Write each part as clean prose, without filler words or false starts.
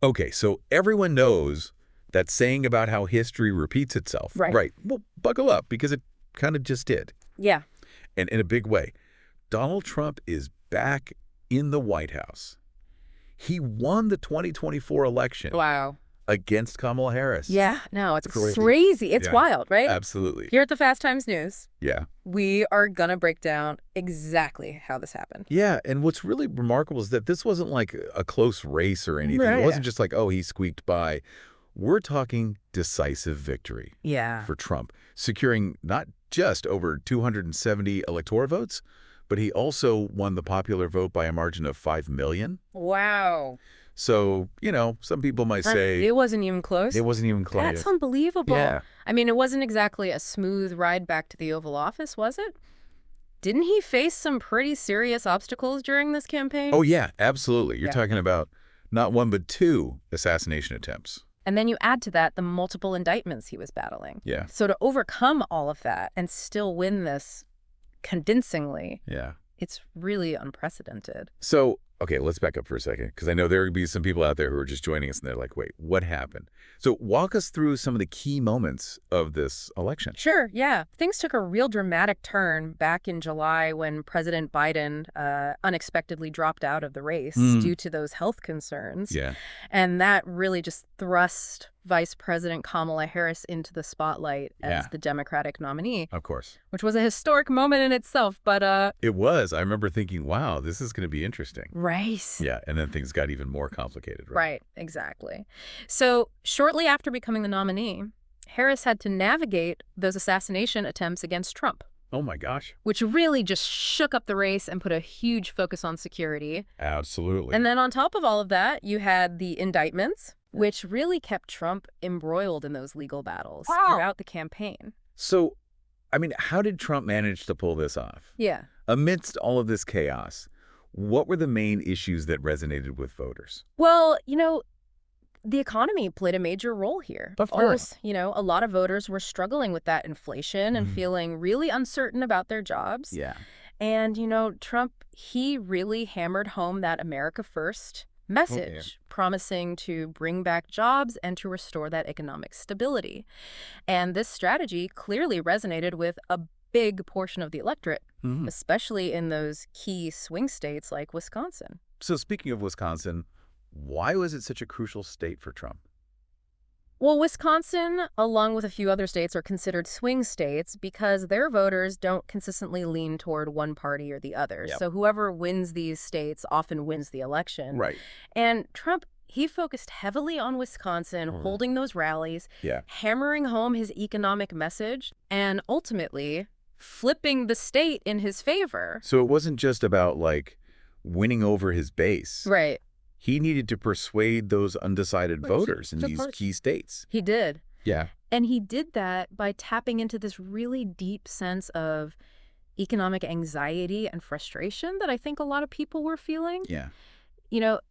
Okay, so everyone knows that saying about how history repeats itself. Right. Right. Well, buckle up, because it kind of just did. Yeah. And in a big way. Donald Trump is back in the White House. He won the 2024 election. Wow. Against Kamala Harris. Yeah. No, it's crazy. It's wild, right? Absolutely. Here at the Fast Times News, Yeah. we are going to break down exactly how this happened. Yeah, and what's really remarkable is that this wasn't like a close race or anything. Right. It wasn't just like, oh, he squeaked by. We're talking decisive victory for Trump, securing not just over 270 electoral votes, but he also won the popular vote by a margin of 5 million. Wow. So, some people might say... It wasn't even close? It wasn't even close. That's unbelievable. Yeah. I mean, it wasn't exactly a smooth ride back to the Oval Office, was it? Didn't he face some pretty serious obstacles during this campaign? Oh, yeah, absolutely. You're talking about not one but two assassination attempts. And then you add to that the multiple indictments he was battling. Yeah. So to overcome all of that and still win this convincingly, it's really unprecedented. So, okay, let's back up for a second, because I know there would be some people out there who are just joining us and they're like, wait, what happened? So walk us through some of the key moments of this election. Sure, yeah. Things took a real dramatic turn back in July when President Biden unexpectedly dropped out of the race due to those health concerns. Yeah. And that really just thrust Vice President Kamala Harris into the spotlight as the Democratic nominee. Of course. Which was a historic moment in itself, but... It was. I remember thinking, wow, this is going to be interesting. Right. Yeah, and then things got even more complicated, right? Right, exactly. So shortly after becoming the nominee, Harris had to navigate those assassination attempts against Trump. Oh my gosh. Which really just shook up the race and put a huge focus on security. Absolutely. And then on top of all of that, you had the indictments, which really kept Trump embroiled in those legal battles throughout the campaign. So, I mean, how did Trump manage to pull this off? Yeah. Amidst all of this chaos, what were the main issues that resonated with voters? Well, the economy played a major role here. Of course. A lot of voters were struggling with that inflation and feeling really uncertain about their jobs. Yeah. And, Trump, he really hammered home that America First message, promising to bring back jobs and to restore that economic stability. And this strategy clearly resonated with a big portion of the electorate, especially in those key swing states like Wisconsin. So speaking of Wisconsin, why was it such a crucial state for Trump? Well, Wisconsin, along with a few other states, are considered swing states because their voters don't consistently lean toward one party or the other. So whoever wins these states often wins the election. Right. And Trump, he focused heavily on Wisconsin, holding those rallies, hammering home his economic message, and ultimately flipping the state in his favor. So it wasn't just about, winning over his base. Right. He needed to persuade those undecided voters in these key states. He did. Yeah. And he did that by tapping into this really deep sense of economic anxiety and frustration that I think a lot of people were feeling. Yeah.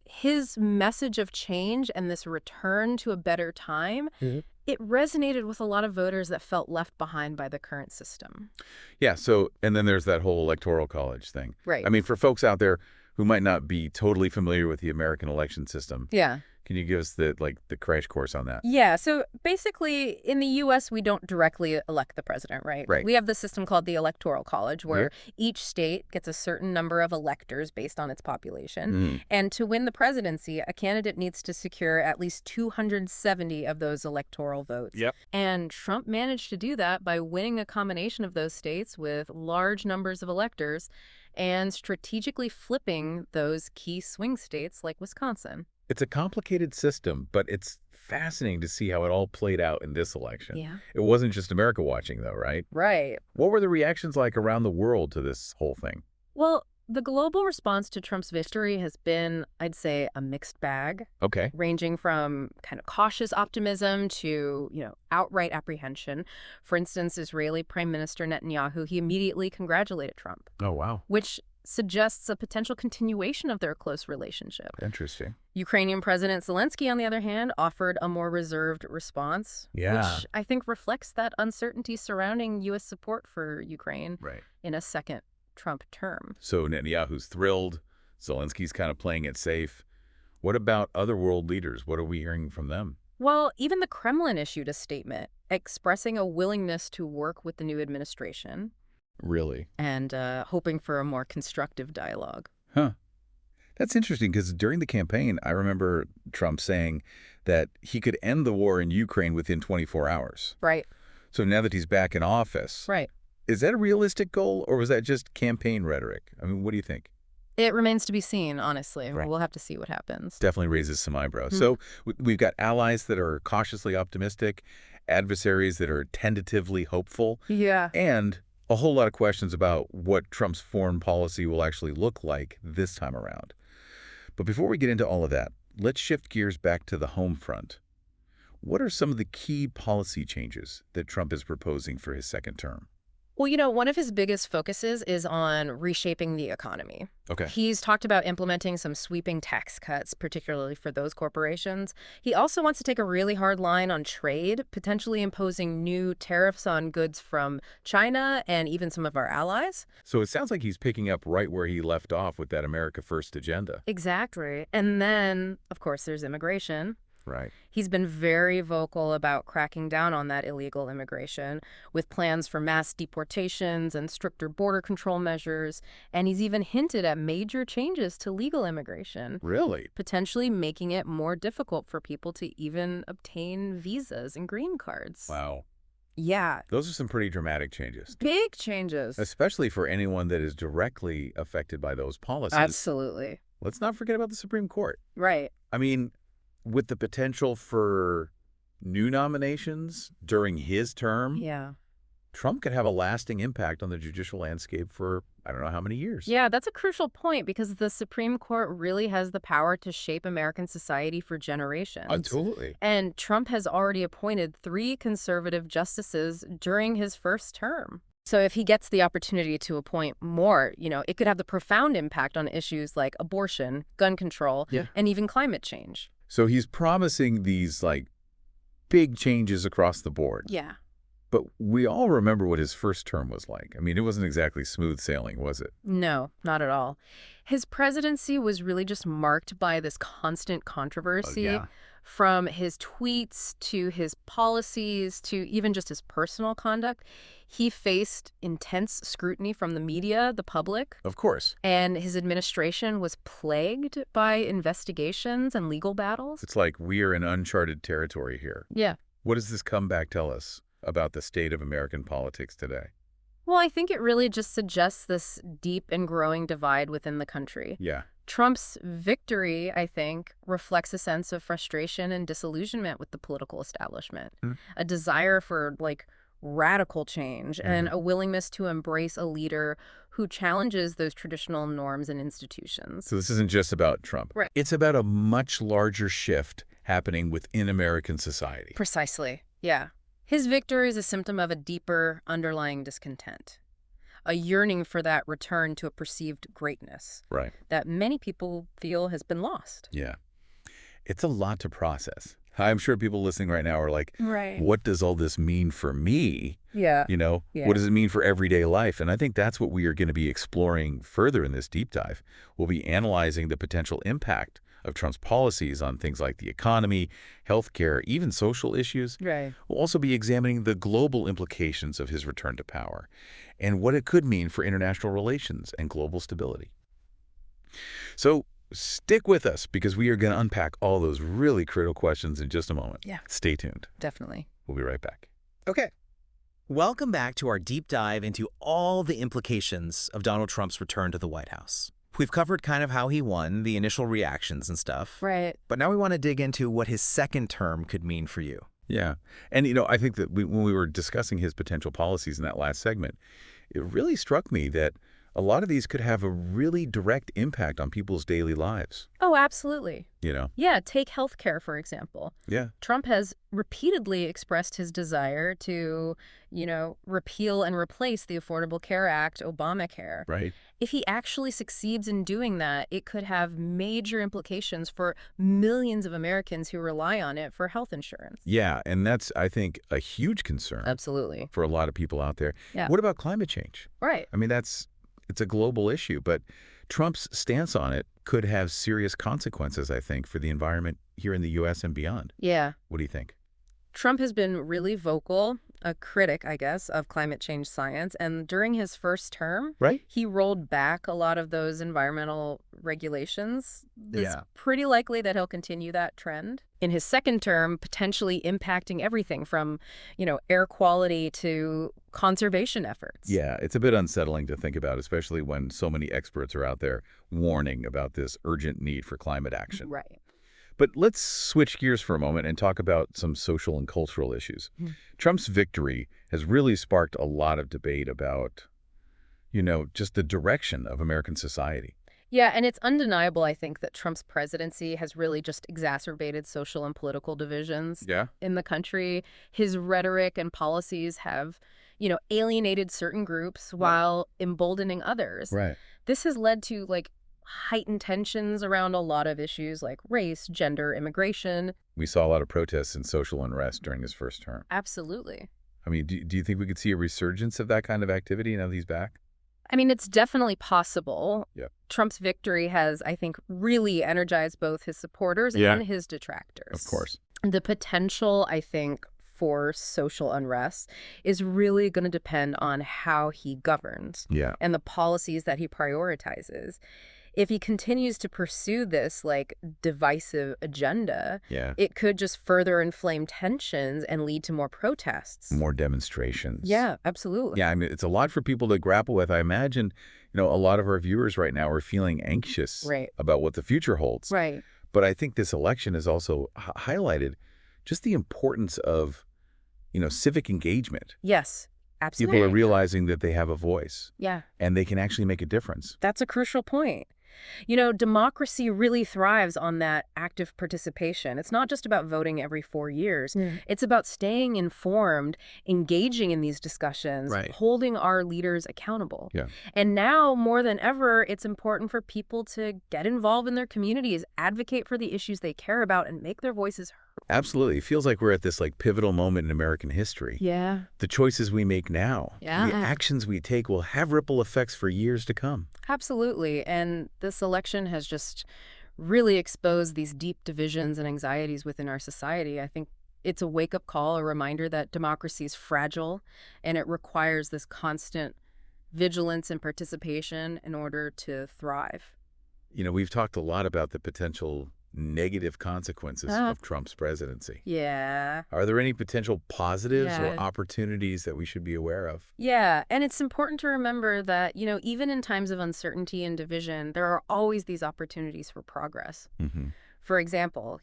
His message of change and this return to a better time, it resonated with a lot of voters that felt left behind by the current system. Yeah. So, and then there's that whole Electoral College thing. Right. I mean, for folks out there who might not be totally familiar with the American election system. Yeah. Can you give us the crash course on that? Yeah. So basically, in the U.S., we don't directly elect the president, right? Right. We have the system called the Electoral College, where each state gets a certain number of electors based on its population. And to win the presidency, a candidate needs to secure at least 270 of those electoral votes. Yep. And Trump managed to do that by winning a combination of those states with large numbers of electors and strategically flipping those key swing states like Wisconsin. It's a complicated system, but it's fascinating to see how it all played out in this election. Yeah. It wasn't just America watching, though, right? Right. What were the reactions like around the world to this whole thing? Well, the global response to Trump's victory has been, I'd say, a mixed bag. Okay. Ranging from kind of cautious optimism to, outright apprehension. For instance, Israeli Prime Minister Netanyahu, he immediately congratulated Trump. Oh, wow. Which suggests a potential continuation of their close relationship. Interesting. Ukrainian President Zelensky, on the other hand, offered a more reserved response, which I think reflects that uncertainty surrounding U.S. support for Ukraine in a second Trump term. So Netanyahu's thrilled. Zelensky's kind of playing it safe. What about other world leaders? What are we hearing from them? Well, even the Kremlin issued a statement expressing a willingness to work with the new administration Really? and hoping for a more constructive dialogue. Huh. That's interesting because during the campaign, I remember Trump saying that he could end the war in Ukraine within 24 hours. Right. So now that he's back in office, Right. is that a realistic goal or was that just campaign rhetoric? I mean, what do you think? It remains to be seen, honestly. Right. We'll have to see what happens. Definitely raises some eyebrows. So we've got allies that are cautiously optimistic, adversaries that are tentatively hopeful, Yeah. and a whole lot of questions about what Trump's foreign policy will actually look like this time around. But before we get into all of that, let's shift gears back to the home front. What are some of the key policy changes that Trump is proposing for his second term? Well, one of his biggest focuses is on reshaping the economy. Okay. He's talked about implementing some sweeping tax cuts, particularly for those corporations. He also wants to take a really hard line on trade, potentially imposing new tariffs on goods from China and even some of our allies. So it sounds like he's picking up right where he left off with that America First agenda. Exactly. And then, of course, there's immigration. Right. He's been very vocal about cracking down on that illegal immigration with plans for mass deportations and stricter border control measures. And he's even hinted at major changes to legal immigration. Really? Potentially making it more difficult for people to even obtain visas and green cards. Wow. Yeah. Those are some pretty dramatic changes. Big changes. Especially for anyone that is directly affected by those policies. Absolutely. Let's not forget about the Supreme Court. Right. I mean, with the potential for new nominations during his term, Yeah. Trump could have a lasting impact on the judicial landscape for I don't know how many years. Yeah, that's a crucial point because the Supreme Court really has the power to shape American society for generations. Absolutely. And Trump has already appointed 3 conservative justices during his first term. So if he gets the opportunity to appoint more, it could have the profound impact on issues like abortion, gun control, and even climate change. So he's promising these, big changes across the board. Yeah. But we all remember what his first term was like. I mean, it wasn't exactly smooth sailing, was it? No, not at all. His presidency was really just marked by this constant controversy. From his tweets to his policies to even just his personal conduct. He faced intense scrutiny from the media, the public. Of course. And his administration was plagued by investigations and legal battles. It's like we're in uncharted territory here. Yeah. What does this comeback tell us about the state of American politics today? Well, I think it really just suggests this deep and growing divide within the country. Yeah. Trump's victory, I think, reflects a sense of frustration and disillusionment with the political establishment, a desire for, radical change and a willingness to embrace a leader who challenges those traditional norms and institutions. So this isn't just about Trump. Right. It's about a much larger shift happening within American society. Precisely. Yeah. His victory is a symptom of a deeper underlying discontent. A yearning for that return to a perceived greatness. Right. That many people feel has been lost. Yeah. It's a lot to process. I'm sure people listening right now are like, right. What does all this mean for me? Yeah. What does it mean for everyday life? And I think that's what we are going to be exploring further in this deep dive. We'll be analyzing the potential impact of Trump's policies on things like the economy, healthcare, even social issues. Right. We'll also be examining the global implications of his return to power and what it could mean for international relations and global stability. So stick with us because we are going to unpack all those really critical questions in just a moment. Yeah. Stay tuned. Definitely. We'll be right back. Okay. Welcome back to our deep dive into all the implications of Donald Trump's return to the White House. We've covered kind of how he won, the initial reactions and stuff. Right. But now we want to dig into what his second term could mean for you. Yeah. And, I think that when we were discussing his potential policies in that last segment, it really struck me that a lot of these could have a really direct impact on people's daily lives. Oh, absolutely. Yeah, take healthcare, for example. Yeah. Trump has repeatedly expressed his desire to, repeal and replace the Affordable Care Act, Obamacare. Right. If he actually succeeds in doing that, it could have major implications for millions of Americans who rely on it for health insurance. Yeah, and that's, I think, a huge concern. Absolutely. For a lot of people out there. Yeah. What about climate change? Right. I mean, it's a global issue, but Trump's stance on it could have serious consequences, I think, for the environment here in the U.S. and beyond. Yeah. What do you think? Trump has been really vocal, a critic, I guess, of climate change science. And during his first term, Right? he rolled back a lot of those environmental regulations. It's Yeah. pretty likely that he'll continue that trend. In his second term, potentially impacting everything from, air quality to conservation efforts. Yeah, it's a bit unsettling to think about, especially when so many experts are out there warning about this urgent need for climate action. Right. But let's switch gears for a moment and talk about some social and cultural issues. Trump's victory has really sparked a lot of debate about, just the direction of American society. Yeah, and it's undeniable, I think, that Trump's presidency has really just exacerbated social and political divisions in the country. His rhetoric and policies have, alienated certain groups while emboldening others. Right. This has led to, heightened tensions around a lot of issues like race, gender, immigration. We saw a lot of protests and social unrest during his first term. Absolutely. I mean, do you think we could see a resurgence of that kind of activity now that he's back? I mean, it's definitely possible. Yeah. Trump's victory has, I think, really energized both his supporters and his detractors. Of course. The potential, I think, for social unrest is really going to depend on how he governs and the policies that he prioritizes. If he continues to pursue this divisive agenda, it could just further inflame tensions and lead to more protests. More demonstrations. Yeah, absolutely. Yeah, I mean, it's a lot for people to grapple with. I imagine, a lot of our viewers right now are feeling anxious about what the future holds. Right. But I think this election has also highlighted just the importance of, civic engagement. Yes, absolutely. People are realizing that they have a voice. Yeah. And they can actually make a difference. That's a crucial point. Democracy really thrives on that active participation. It's not just about voting every 4 years. It's about staying informed, engaging in these discussions, holding our leaders accountable. Yeah. And now, more than ever, it's important for people to get involved in their communities, advocate for the issues they care about, and make their voices heard. Absolutely. It feels like we're at this pivotal moment in American history. Yeah. The choices we make now, the Yeah. actions we take will have ripple effects for years to come. Absolutely. And this election has just really exposed these deep divisions and anxieties within our society. I think it's a wake-up call, a reminder that democracy is fragile, and it requires this constant vigilance and participation in order to thrive. We've talked a lot about the potential negative consequences of Trump's presidency. Yeah. Are there any potential positives or opportunities that we should be aware of? Yeah, and it's important to remember that, even in times of uncertainty and division, there are always these opportunities for progress. For example,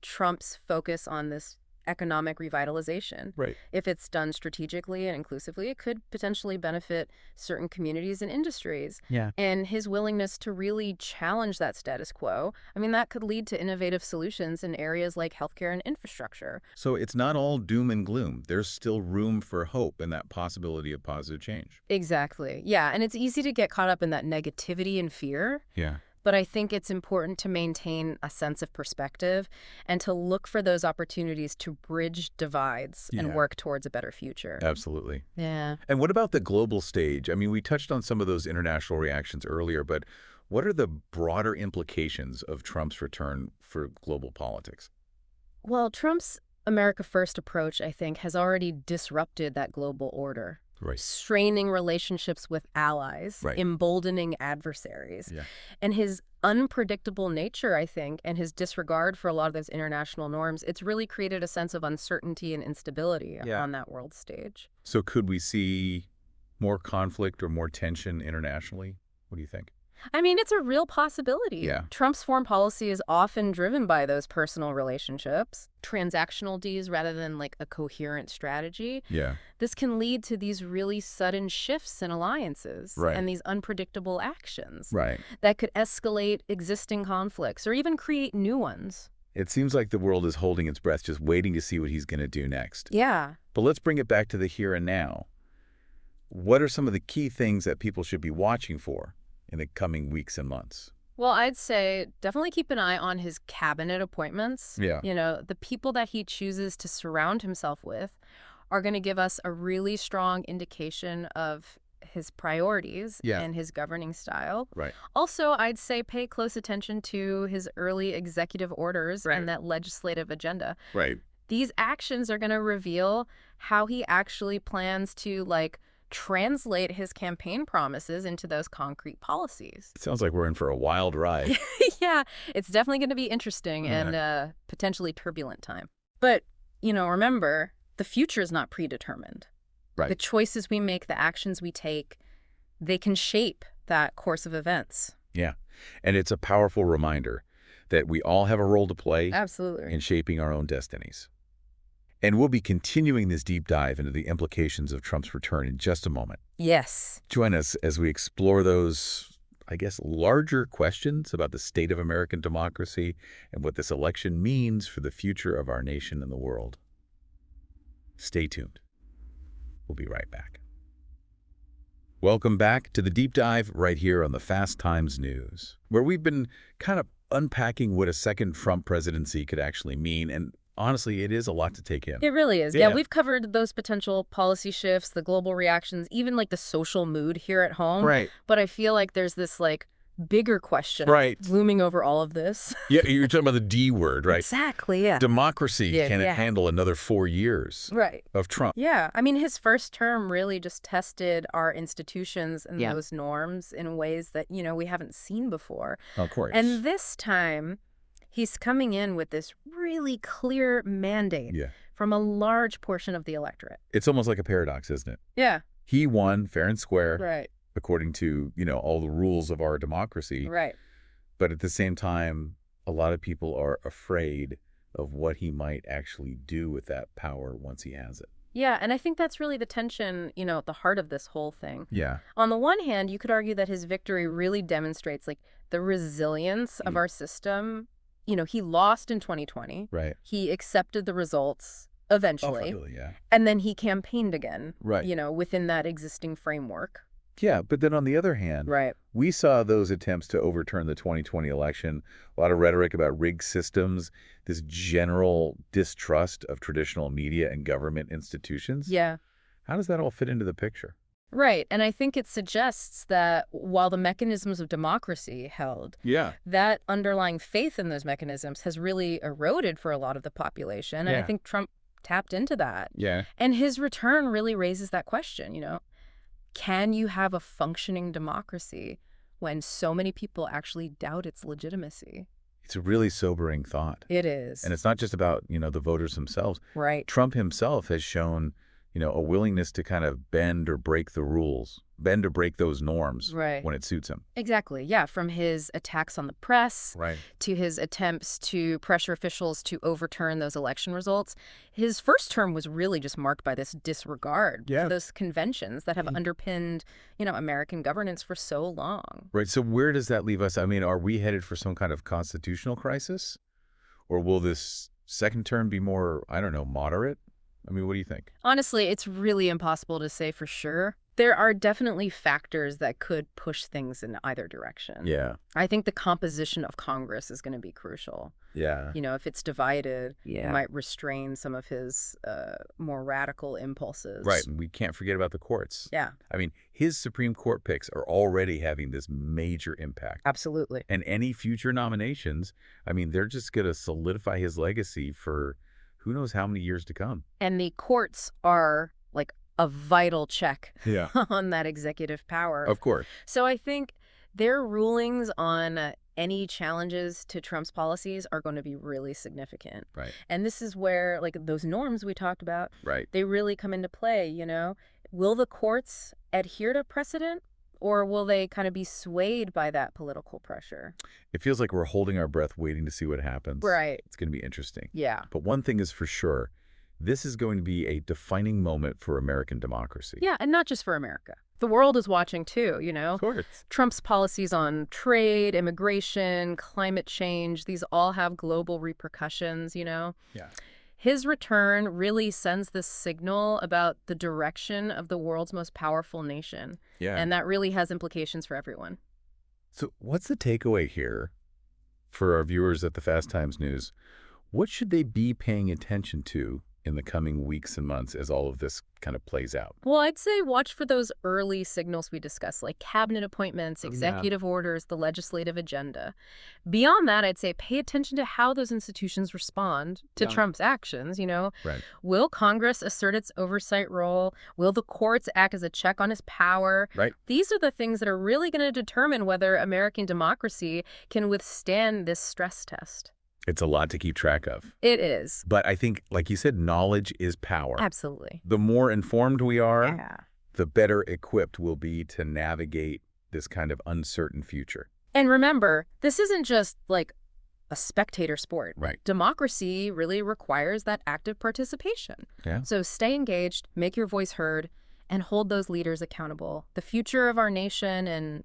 Trump's focus on this economic revitalization. Right. If it's done strategically and inclusively, it could potentially benefit certain communities and industries. Yeah. And his willingness to really challenge that status quo, I mean, that could lead to innovative solutions in areas like healthcare and infrastructure. So it's not all doom and gloom. There's still room for hope and that possibility of positive change. Exactly. Yeah. And it's easy to get caught up in that negativity and fear. Yeah. But I think it's important to maintain a sense of perspective and to look for those opportunities to bridge divides and work towards a better future. Absolutely. Yeah. And what about the global stage? I mean, we touched on some of those international reactions earlier, but what are the broader implications of Trump's return for global politics? Well, Trump's America First approach, I think, has already disrupted that global order. Right. Straining relationships with allies, emboldening adversaries. Yeah. And his unpredictable nature, I think, and his disregard for a lot of those international norms, it's really created a sense of uncertainty and instability on that world stage. So could we see more conflict or more tension internationally? What do you think? I mean, it's a real possibility. Yeah. Trump's foreign policy is often driven by those personal relationships, transactional deals rather than a coherent strategy. Yeah. This can lead to these really sudden shifts in alliances and these unpredictable actions that could escalate existing conflicts or even create new ones. It seems like the world is holding its breath, just waiting to see what he's going to do next. Yeah. But let's bring it back to the here and now. What are some of the key things that people should be watching for in the coming weeks and months? Well, I'd say definitely keep an eye on his cabinet appointments. Yeah. The people that he chooses to surround himself with are going to give us a really strong indication of his priorities and his governing style. Also, I'd say pay close attention to his early executive orders and that legislative agenda. These actions are going to reveal how he actually plans to, like, translate his campaign promises into those concrete policies. It sounds like we're in for a wild ride. Yeah, it's definitely going to be interesting and potentially turbulent time. But, you know, remember, the future is not predetermined. The choices we make, the actions we take, they can shape that course of events. Yeah, and it's a powerful reminder that we all have a role to play in shaping our own destinies. And we'll be continuing this deep dive into the implications of Trump's return in just a moment. Yes. Join us as we explore those, I guess, larger questions about the state of American democracy and what this election means for the future of our nation and the world. Stay tuned. We'll be right back. Welcome back to the deep dive right here on the Fast Times News, where we've been kind of unpacking what a second Trump presidency could actually mean. And honestly, it is a lot to take in. It really is. Yeah, we've covered those potential policy shifts, the global reactions, even like the social mood here at home. But I feel like there's this like bigger question looming over all of this. Yeah, you're talking about the D word, right? Exactly, yeah. Democracy, can it handle another 4 years of Trump? Yeah, I mean, his first term really just tested our institutions and those norms in ways that, you know, we haven't seen before. Of course. And this time, he's coming in with this really clear mandate from a large portion of the electorate. It's almost like a paradox, isn't it? Yeah. He won fair and square, according to, you know, all the rules of our democracy. But at the same time, a lot of people are afraid of what he might actually do with that power once he has it. Yeah, and I think that's really the tension, you know, at the heart of this whole thing. Yeah. On the one hand, you could argue that his victory really demonstrates, like, the resilience of our system. You know, he lost in 2020. He accepted the results eventually. And then he campaigned again, you know, within that existing framework. Yeah, but then on the other hand, we saw those attempts to overturn the 2020 election, a lot of rhetoric about rigged systems, this general distrust of traditional media and government institutions. Yeah. How does that all fit into the picture? Right, and I think it suggests that while the mechanisms of democracy held, that underlying faith in those mechanisms has really eroded for a lot of the population, and I think Trump tapped into that. And his return really raises that question, you know. Can you have a functioning democracy when so many people actually doubt its legitimacy? It's a really sobering thought. It is. And it's not just about, you know, the voters themselves. Trump himself has shown, you know, a willingness to kind of bend or break the rules, bend or break those norms when it suits him. Exactly. Yeah. From his attacks on the press to his attempts to pressure officials to overturn those election results. His first term was really just marked by this disregard for those conventions that have underpinned, you know, American governance for so long. Right. So where does that leave us? I mean, are we headed for some kind of constitutional crisis? Or will this second term be more, I don't know, moderate? I mean, what do you think? Honestly, it's really impossible to say for sure. There are definitely factors that could push things in either direction. Yeah. I think the composition of Congress is going to be crucial. Yeah. You know, if it's divided, it might restrain some of his more radical impulses. Right. And we can't forget about the courts. Yeah. I mean, his Supreme Court picks are already having this major impact. Absolutely. And any future nominations, I mean, they're just going to solidify his legacy for who knows how many years to come. And the courts are like a vital check on that executive power. Of course. So I think their rulings on any challenges to Trump's policies are going to be really significant. And this is where, like, those norms we talked about, they really come into play, you know? Will the courts adhere to precedent, or will they kind of be swayed by that political pressure? It feels like we're holding our breath waiting to see what happens. It's going to be interesting. Yeah. But one thing is for sure, this is going to be a defining moment for American democracy. Yeah, and not just for America. The world is watching too, you know? Of course. Trump's policies on trade, immigration, climate change, these all have global repercussions, you know? Yeah. His return really sends this signal about the direction of the world's most powerful nation. Yeah. And that really has implications for everyone. So what's the takeaway here for our viewers at the Fast Times News? What should they be paying attention to in the coming weeks and months as all of this kind of plays out? Well, I'd say watch for those early signals we discussed, like cabinet appointments, executive orders, the legislative agenda. Beyond that, I'd say pay attention to how those institutions respond to Trump's actions, Right. Will Congress assert its oversight role? Will the courts act as a check on his power? Right. These are the things that are really going to determine whether American democracy can withstand this stress test. It's a lot to keep track of. It is. But I think, like you said, knowledge is power. Absolutely. The more informed we are, Yeah. the better equipped we'll be to navigate this kind of uncertain future. And remember, this isn't just like a spectator sport. Right. Democracy really requires that active participation. Yeah. So stay engaged, make your voice heard, and hold those leaders accountable. The future of our nation and,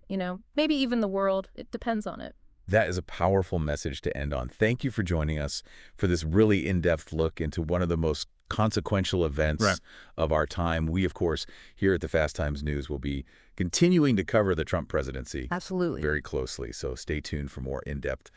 maybe even the world, it depends on it. That is a powerful message to end on. Thank you for joining us for this really in-depth look into one of the most consequential events of our time. We, of course, here at the Fast Times News will be continuing to cover the Trump presidency Absolutely. very closely. So stay tuned for more in-depth